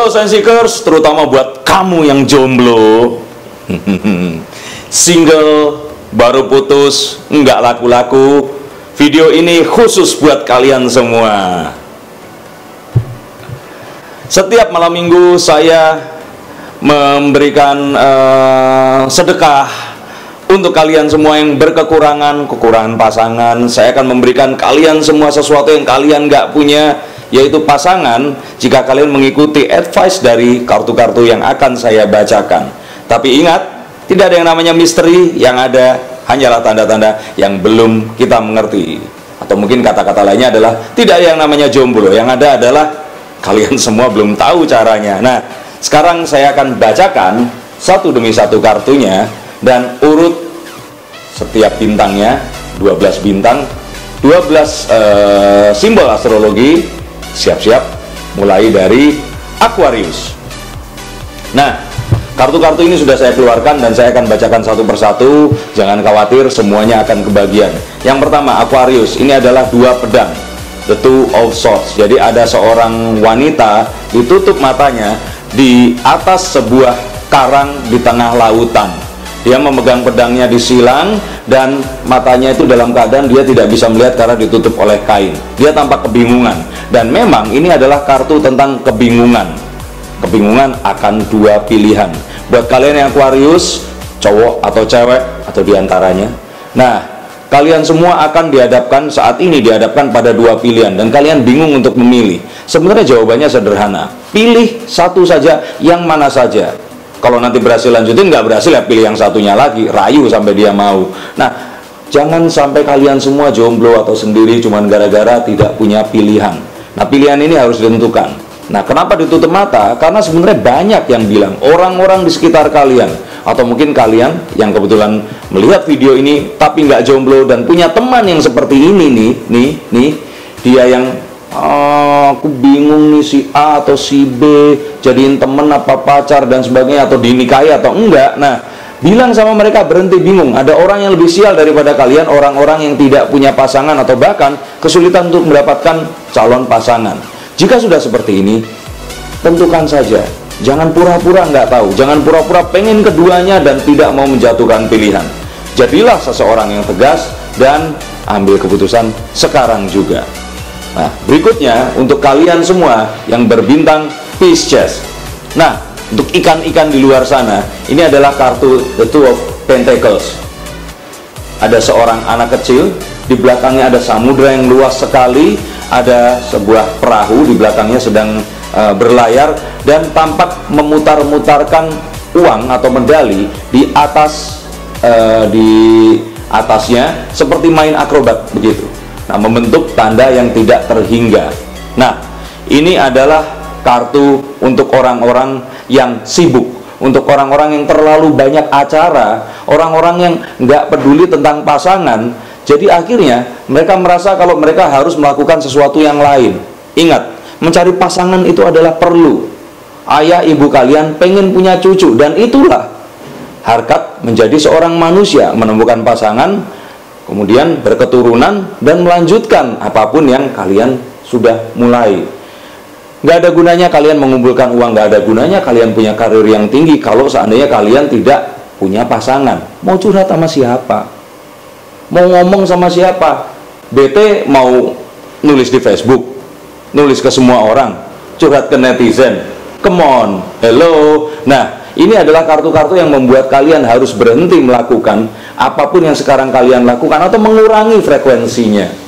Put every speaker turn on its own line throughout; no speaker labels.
Halo Sensikers, terutama buat kamu yang jomblo, single, baru putus, nggak laku-laku. Video ini khusus buat kalian semua. Setiap malam minggu saya memberikan sedekah untuk kalian semua yang kekurangan pasangan. Saya akan memberikan kalian semua sesuatu yang kalian nggak punya, yaitu pasangan, jika kalian mengikuti advice dari kartu-kartu yang akan saya bacakan. Tapi ingat, tidak ada yang namanya misteri, yang ada hanyalah tanda-tanda yang belum kita mengerti. Atau mungkin kata-kata lainnya adalah tidak ada yang namanya jomblo, yang ada adalah kalian semua belum tahu caranya. Nah, sekarang saya akan bacakan satu demi satu kartunya, dan urut setiap bintangnya, 12 bintang, 12 simbol astrologi. Siap-siap, mulai dari Aquarius. Nah, kartu-kartu ini sudah saya keluarkan dan saya akan bacakan satu persatu. Jangan khawatir, semuanya akan kebagian. Yang pertama, Aquarius. Ini adalah dua pedang, the two of swords. Jadi ada seorang wanita ditutup matanya di atas sebuah karang di tengah lautan. Dia memegang pedangnya di silang dan matanya itu dalam keadaan dia tidak bisa melihat karena ditutup oleh kain. Dia tampak kebingungan, dan memang ini adalah kartu tentang kebingungan. Kebingungan akan dua pilihan. Buat kalian yang Aquarius, cowok atau cewek atau diantaranya. Nah, kalian semua akan dihadapkan saat ini pada dua pilihan dan kalian bingung untuk memilih. Sebenarnya jawabannya sederhana. Pilih satu saja, yang mana saja. Kalau nanti berhasil lanjutin, nggak berhasil ya pilih yang satunya lagi, rayu sampai dia mau. Nah, jangan sampai kalian semua jomblo atau sendiri cuman gara-gara tidak punya pilihan. Nah, pilihan ini harus ditentukan. Nah, kenapa ditutup mata? Karena sebenarnya banyak yang bilang, orang-orang di sekitar kalian, atau mungkin kalian yang kebetulan melihat video ini tapi nggak jomblo dan punya teman yang seperti ini nih, dia yang aku bingung nih, si A atau si B jadiin temen apa pacar dan sebagainya, atau dinikahi atau enggak. Nah, bilang sama mereka berhenti bingung. Ada orang yang lebih sial daripada kalian, orang-orang yang tidak punya pasangan atau bahkan kesulitan untuk mendapatkan calon pasangan. Jika sudah seperti ini, tentukan saja. Jangan pura-pura nggak tahu, jangan pura-pura pengen keduanya dan tidak mau menjatuhkan pilihan. Jadilah seseorang yang tegas dan ambil keputusan sekarang juga. Nah, berikutnya untuk kalian semua yang berbintang Pisces. Nah, untuk ikan-ikan di luar sana, ini adalah kartu The Two of Pentacles. Ada seorang anak kecil, di belakangnya ada samudra yang luas sekali, ada sebuah perahu di belakangnya sedang berlayar dan tampak memutar-mutarkan uang atau medali di atasnya seperti main akrobat begitu. Nah, membentuk tanda yang tidak terhingga. Nah, ini adalah kartu untuk orang-orang yang sibuk, untuk orang-orang yang terlalu banyak acara, orang-orang yang nggak peduli tentang pasangan. Jadi akhirnya mereka merasa kalau mereka harus melakukan sesuatu yang lain. Ingat, mencari pasangan itu adalah perlu. Ayah ibu kalian pengen punya cucu, dan itulah harkat menjadi seorang manusia, menemukan pasangan, kemudian berketurunan dan melanjutkan apapun yang kalian sudah mulai. Nggak ada gunanya kalian mengumpulkan uang, nggak ada gunanya kalian punya karir yang tinggi kalau seandainya kalian tidak punya pasangan. Mau curhat sama siapa? Mau ngomong sama siapa? BT mau nulis di Facebook, nulis ke semua orang, curhat ke netizen. Come on, hello. Nah, ini adalah kartu-kartu yang membuat kalian harus berhenti melakukan apapun yang sekarang kalian lakukan atau mengurangi frekuensinya.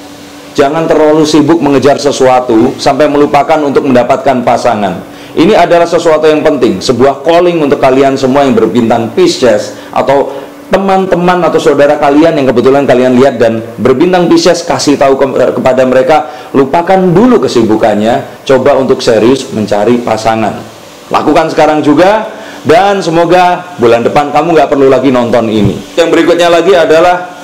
Jangan terlalu sibuk mengejar sesuatu sampai melupakan untuk mendapatkan pasangan. Ini adalah sesuatu yang penting, sebuah calling untuk kalian semua yang berbintang Pisces, atau teman-teman atau saudara kalian yang kebetulan kalian lihat dan berbintang Pisces. Kasih tahu kepada mereka, lupakan dulu kesibukannya, coba untuk serius mencari pasangan. Lakukan sekarang juga. Dan semoga bulan depan kamu nggak perlu lagi nonton ini. Yang berikutnya lagi adalah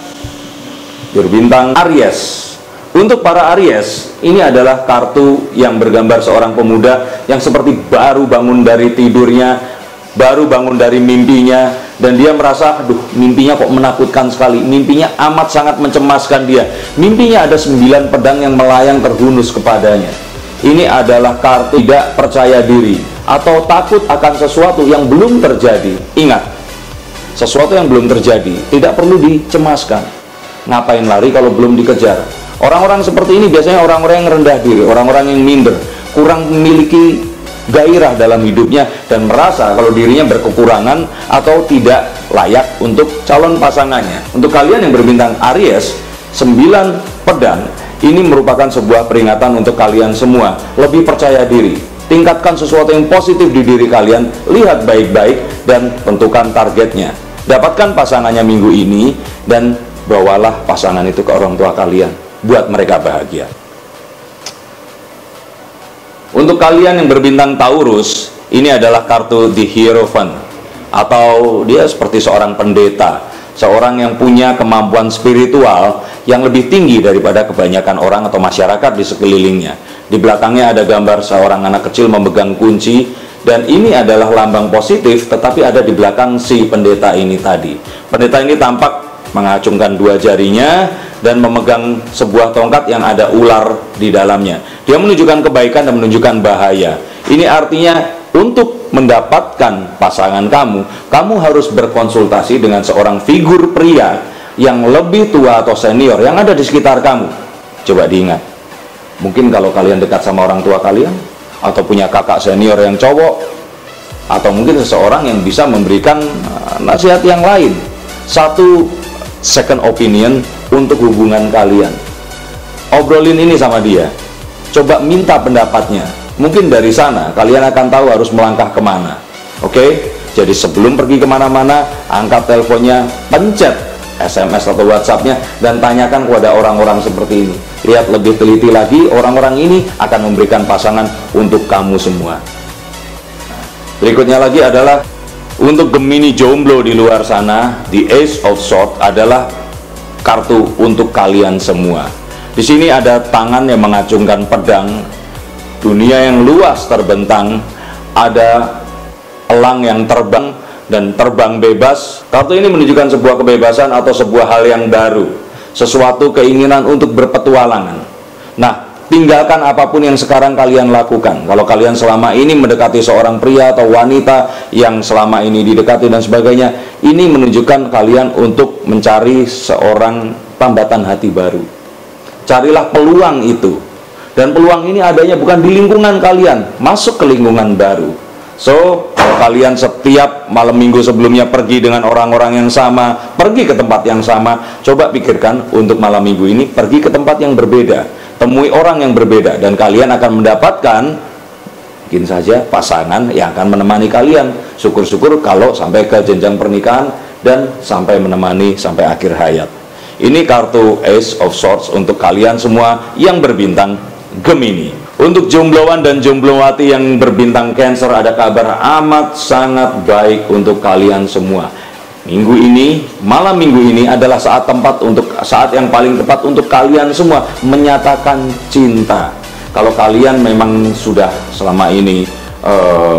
berbintang Aries. Untuk para Aries, ini adalah kartu yang bergambar seorang pemuda yang seperti baru bangun dari tidurnya, baru bangun dari mimpinya, dan dia merasa, aduh, mimpinya kok menakutkan sekali. Mimpinya amat sangat mencemaskan dia. Mimpinya ada 9 pedang yang melayang terhunus kepadanya. Ini adalah kartu tidak percaya diri. atau takut akan sesuatu yang belum terjadi. Ingat, sesuatu yang belum terjadi tidak perlu dicemaskan. Ngapain lari kalau belum dikejar? Orang-orang seperti ini biasanya orang-orang yang rendah diri, orang-orang yang minder, kurang memiliki gairah dalam hidupnya dan merasa kalau dirinya berkekurangan atau tidak layak untuk calon pasangannya. Untuk kalian yang berbintang Aries, 9 pedang ini merupakan sebuah peringatan untuk kalian semua. Lebih percaya diri, tingkatkan sesuatu yang positif di diri kalian, lihat baik-baik dan tentukan targetnya. Dapatkan pasangannya minggu ini dan bawalah pasangan itu ke orang tua kalian, buat mereka bahagia. Untuk kalian yang berbintang Taurus, ini adalah kartu The Hierophant, atau dia seperti seorang pendeta, seorang yang punya kemampuan spiritual yang lebih tinggi daripada kebanyakan orang atau masyarakat di sekelilingnya. Di belakangnya ada gambar seorang anak kecil memegang kunci, dan ini adalah lambang positif, tetapi ada di belakang si pendeta ini tadi. Pendeta ini tampak mengacungkan 2 jarinya dan memegang sebuah tongkat yang ada ular di dalamnya. Dia menunjukkan kebaikan dan menunjukkan bahaya. Ini artinya untuk mendapatkan pasangan kamu harus berkonsultasi dengan seorang figur pria yang lebih tua atau senior yang ada di sekitar kamu. Coba diingat, mungkin kalau kalian dekat sama orang tua kalian, atau punya kakak senior yang cowok, atau mungkin seseorang yang bisa memberikan nasihat yang lain, satu second opinion untuk hubungan kalian. Obrolin ini sama dia, coba minta pendapatnya. Mungkin dari sana kalian akan tahu harus melangkah kemana. Oke? Jadi sebelum pergi kemana-mana, angkat teleponnya, pencet SMS atau WhatsAppnya, dan tanyakan kepada orang-orang seperti ini. Lihat lebih teliti lagi, orang-orang ini akan memberikan pasangan untuk kamu semua. Berikutnya lagi adalah untuk Gemini jomblo di luar sana, The Ace of Swords adalah kartu untuk kalian semua. Di sini ada tangan yang mengacungkan pedang, dunia yang luas terbentang, ada elang yang terbang dan terbang bebas. Kartu ini menunjukkan sebuah kebebasan atau sebuah hal yang baru, sesuatu keinginan untuk berpetualangan. Nah, tinggalkan apapun yang sekarang kalian lakukan. Kalau kalian selama ini mendekati seorang pria atau wanita yang selama ini didekati dan sebagainya, ini menunjukkan kalian untuk mencari seorang tambatan hati baru. Carilah peluang itu. Dan peluang ini adanya bukan di lingkungan kalian, masuk ke lingkungan baru. So, kalau kalian setiap malam minggu sebelumnya pergi dengan orang-orang yang sama, pergi ke tempat yang sama, coba pikirkan untuk malam minggu ini pergi ke tempat yang berbeda, temui orang yang berbeda, dan kalian akan mendapatkan mungkin saja pasangan yang akan menemani kalian. Syukur-syukur kalau sampai ke jenjang pernikahan dan sampai menemani sampai akhir hayat. Ini kartu Ace of Swords untuk kalian semua yang berbintang Gemini. Untuk jombloan dan jomblowati yang berbintang Cancer, ada kabar amat sangat baik untuk kalian semua. Minggu ini, malam minggu ini adalah saat yang paling tepat untuk kalian semua menyatakan cinta. Kalau kalian memang sudah selama ini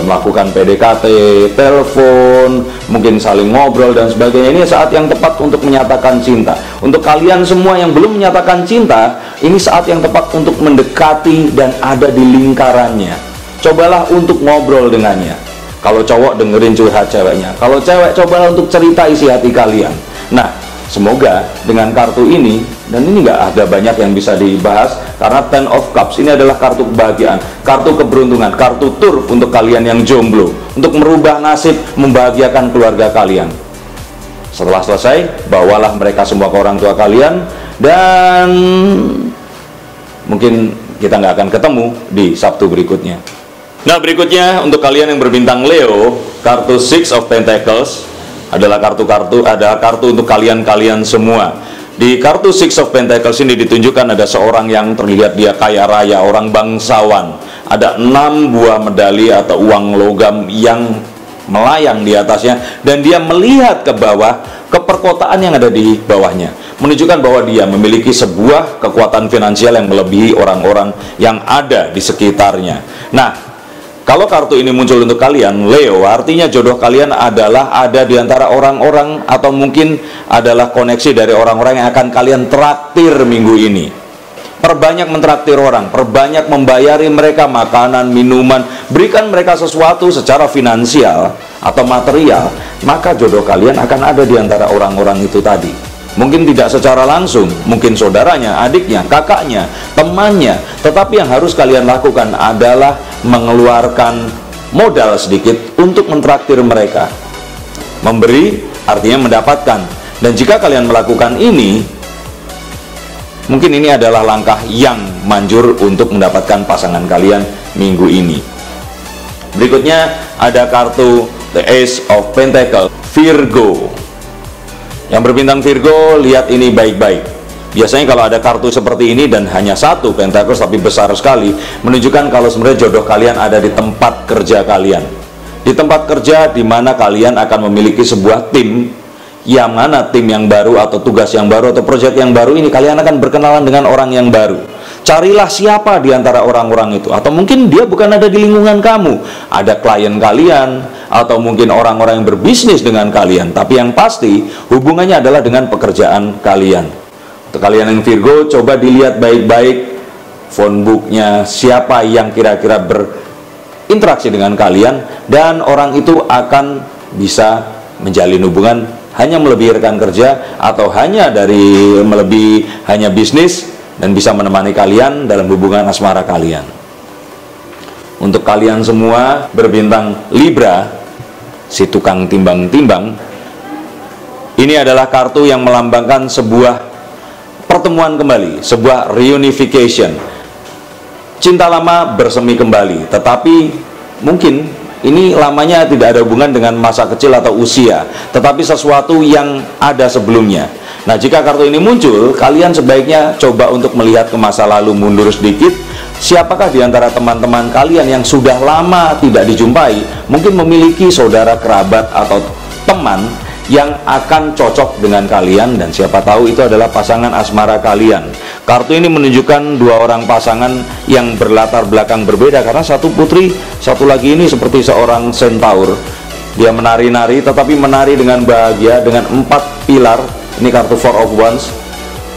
melakukan PDKT, telepon, mungkin saling ngobrol dan sebagainya, ini saat yang tepat untuk menyatakan cinta. Untuk kalian semua yang belum menyatakan cinta, ini saat yang tepat untuk mendekati dan ada di lingkarannya. Cobalah untuk ngobrol dengannya. Kalau cowok, dengerin curhat ceweknya. Kalau cewek, cobalah untuk cerita isi hati kalian. Nah, semoga dengan kartu ini, dan ini nggak ada banyak yang bisa dibahas, karena Ten of Cups ini adalah kartu kebahagiaan, kartu keberuntungan, kartu turf untuk kalian yang jomblo, untuk merubah nasib, membahagiakan keluarga kalian. Setelah selesai, bawalah mereka semua ke orang tua kalian, dan mungkin kita nggak akan ketemu di Sabtu berikutnya. Nah, berikutnya untuk kalian yang berbintang Leo, kartu Six of Pentacles adalah kartu untuk kalian semua. Di kartu Six of Pentacles ini ditunjukkan ada seorang yang terlihat dia kaya raya, orang bangsawan. Ada 6 buah medali atau uang logam yang melayang di atasnya, dan dia melihat ke bawah, ke perkotaan yang ada di bawahnya, menunjukkan bahwa dia memiliki sebuah kekuatan finansial yang melebihi orang-orang yang ada di sekitarnya. Nah, kalau kartu ini muncul untuk kalian, Leo, artinya jodoh kalian adalah ada di antara orang-orang, atau mungkin adalah koneksi dari orang-orang yang akan kalian traktir minggu ini. Perbanyak mentraktir orang, perbanyak membayari mereka makanan, minuman, berikan mereka sesuatu secara finansial atau material, maka jodoh kalian akan ada di antara orang-orang itu tadi. Mungkin tidak secara langsung, mungkin saudaranya, adiknya, kakaknya, temannya, tetapi yang harus kalian lakukan adalah mengeluarkan modal sedikit untuk mentraktir mereka. Memberi artinya mendapatkan. Dan jika kalian melakukan ini, mungkin ini adalah langkah yang manjur untuk mendapatkan pasangan kalian minggu ini. Berikutnya ada kartu The Ace of Pentacles, Virgo. Yang berbintang Virgo, lihat ini baik-baik. Biasanya kalau ada kartu seperti ini dan hanya satu Pentacles tapi besar sekali, menunjukkan kalau sebenarnya jodoh kalian ada di tempat kerja kalian. Di tempat kerja di mana kalian akan memiliki sebuah tim, yang mana tim yang baru atau tugas yang baru atau proyek yang baru ini kalian akan berkenalan dengan orang yang baru. Carilah siapa di antara orang-orang itu, atau mungkin dia bukan ada di lingkungan kamu, ada klien kalian atau mungkin orang-orang yang berbisnis dengan kalian, tapi yang pasti hubungannya adalah dengan pekerjaan kalian. Untuk kalian yang Virgo, coba dilihat baik-baik phone booknya, siapa yang kira-kira berinteraksi dengan kalian, dan orang itu akan bisa menjalin hubungan hanya melebihi rekan kerja atau hanya melebihi hanya bisnis dan bisa menemani kalian dalam hubungan asmara kalian. Untuk kalian semua berbintang Libra, si tukang timbang-timbang, ini adalah kartu yang melambangkan sebuah pertemuan kembali, sebuah reunification. Cinta lama bersemi kembali, tetapi mungkin ini lamanya tidak ada hubungan dengan masa kecil atau usia, tetapi sesuatu yang ada sebelumnya. Nah, jika kartu ini muncul, kalian sebaiknya coba untuk melihat ke masa lalu, mundur sedikit. Siapakah di antara teman-teman kalian yang sudah lama tidak dijumpai, mungkin memiliki saudara, kerabat, atau teman yang akan cocok dengan kalian, dan siapa tahu itu adalah pasangan asmara kalian. Kartu ini menunjukkan dua orang pasangan yang berlatar belakang berbeda, karena satu putri, satu lagi ini seperti seorang centaur. Dia menari-nari, tetapi menari dengan bahagia dengan 4 pilar. Ini kartu Four of Wands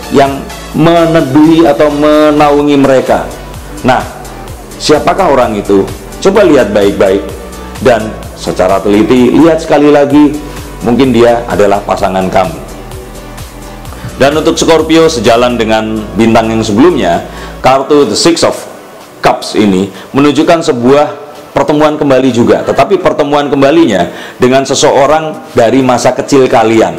yang meneduhi atau menaungi mereka. Nah, siapakah orang itu? Coba lihat baik-baik dan secara teliti, lihat sekali lagi, mungkin dia adalah pasangan kamu. Dan untuk Scorpio, sejalan dengan bintang yang sebelumnya, kartu The Six of Cups ini menunjukkan sebuah pertemuan kembali juga, tetapi pertemuan kembalinya dengan seseorang dari masa kecil kalian.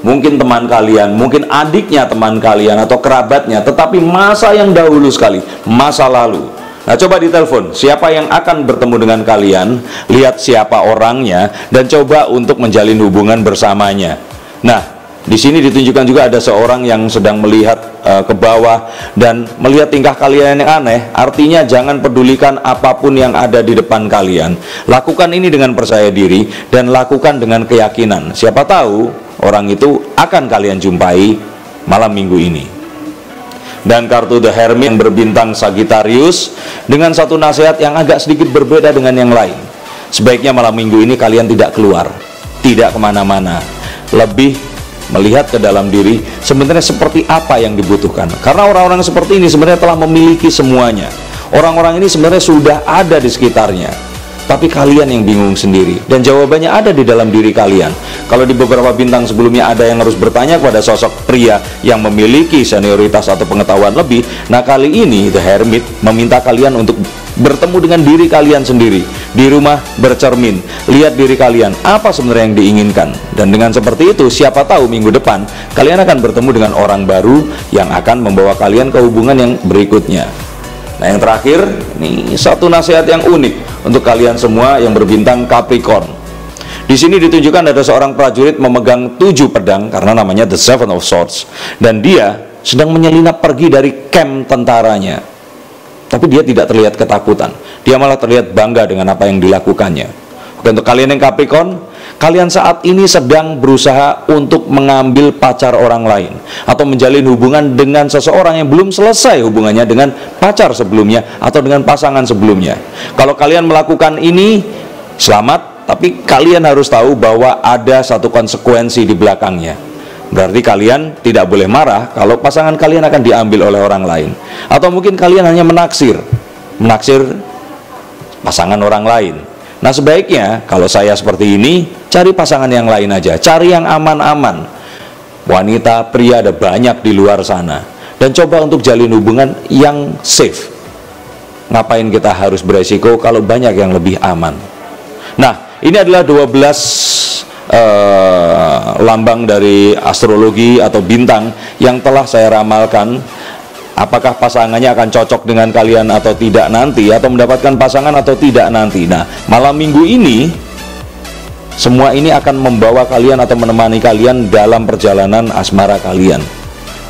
Mungkin teman kalian, mungkin adiknya teman kalian atau kerabatnya, tetapi masa yang dahulu sekali, masa lalu. Nah, coba ditelepon siapa yang akan bertemu dengan kalian, lihat siapa orangnya, dan coba untuk menjalin hubungan bersamanya. Nah, di sini ditunjukkan juga ada seorang yang sedang melihat ke bawah dan melihat tingkah kalian yang aneh. Artinya jangan pedulikan apapun yang ada di depan kalian. Lakukan ini dengan percaya diri dan lakukan dengan keyakinan. Siapa tahu orang itu akan kalian jumpai malam minggu ini. Dan kartu The Hermit yang berbintang Sagittarius dengan satu nasihat yang agak sedikit berbeda dengan yang lain. Sebaiknya malam minggu ini kalian tidak keluar, tidak kemana-mana, lebih melihat ke dalam diri sebenarnya seperti apa yang dibutuhkan. Karena orang-orang seperti ini sebenarnya telah memiliki semuanya. Orang-orang ini sebenarnya sudah ada di sekitarnya, tapi kalian yang bingung sendiri, dan jawabannya ada di dalam diri kalian. Kalau di beberapa bintang sebelumnya ada yang harus bertanya kepada sosok pria yang memiliki senioritas atau pengetahuan lebih, nah kali ini The Hermit meminta kalian untuk bertemu dengan diri kalian sendiri. Di rumah bercermin, lihat diri kalian, apa sebenarnya yang diinginkan. Dan dengan seperti itu, siapa tahu minggu depan kalian akan bertemu dengan orang baru yang akan membawa kalian ke hubungan yang berikutnya. Nah, yang terakhir, ini satu nasihat yang unik untuk kalian semua yang berbintang Capricorn. Di sini ditunjukkan ada seorang prajurit memegang 7 pedang, karena namanya The Seven of Swords, dan dia sedang menyelinap pergi dari camp tentaranya. Tapi dia tidak terlihat ketakutan, dia malah terlihat bangga dengan apa yang dilakukannya. Oke, untuk kalian yang Capricorn, kalian saat ini sedang berusaha untuk mengambil pacar orang lain atau menjalin hubungan dengan seseorang yang belum selesai hubungannya dengan pacar sebelumnya atau dengan pasangan sebelumnya. Kalau kalian melakukan ini, selamat, tapi kalian harus tahu bahwa ada satu konsekuensi di belakangnya. Berarti kalian tidak boleh marah kalau pasangan kalian akan diambil oleh orang lain. Atau mungkin kalian hanya menaksir pasangan orang lain. Nah, sebaiknya kalau saya seperti ini, cari pasangan yang lain aja, cari yang aman-aman. Wanita, pria ada banyak di luar sana. Dan coba untuk jalin hubungan yang safe. Ngapain kita harus beresiko kalau banyak yang lebih aman? Nah, ini adalah 12 lambang dari astrologi atau bintang yang telah saya ramalkan. Apakah pasangannya akan cocok dengan kalian atau tidak nanti, atau mendapatkan pasangan atau tidak nanti. Nah, malam minggu ini semua ini akan membawa kalian atau menemani kalian dalam perjalanan asmara kalian.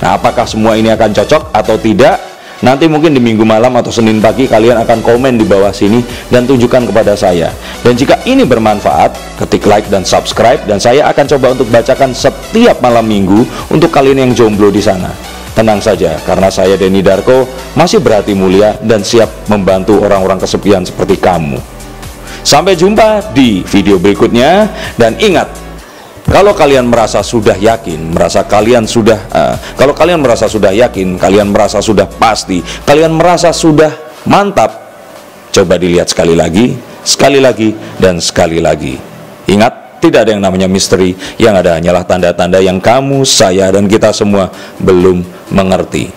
Nah, apakah semua ini akan cocok atau tidak? Nanti mungkin di minggu malam atau Senin pagi kalian akan komen di bawah sini dan tunjukkan kepada saya. Dan jika ini bermanfaat, ketik like dan subscribe, dan saya akan coba untuk bacakan setiap malam minggu untuk kalian yang jomblo di sana. Tenang saja, karena saya Denny Darko masih berhati mulia dan siap membantu orang-orang kesepian seperti kamu. Sampai jumpa di video berikutnya, dan ingat, kalau kalian merasa sudah yakin, kalau kalian merasa sudah yakin, kalian merasa sudah pasti, kalian merasa sudah mantap, coba dilihat sekali lagi, dan sekali lagi. Ingat, tidak ada yang namanya misteri, yang ada hanyalah tanda-tanda yang kamu, saya, dan kita semua belum mengerti.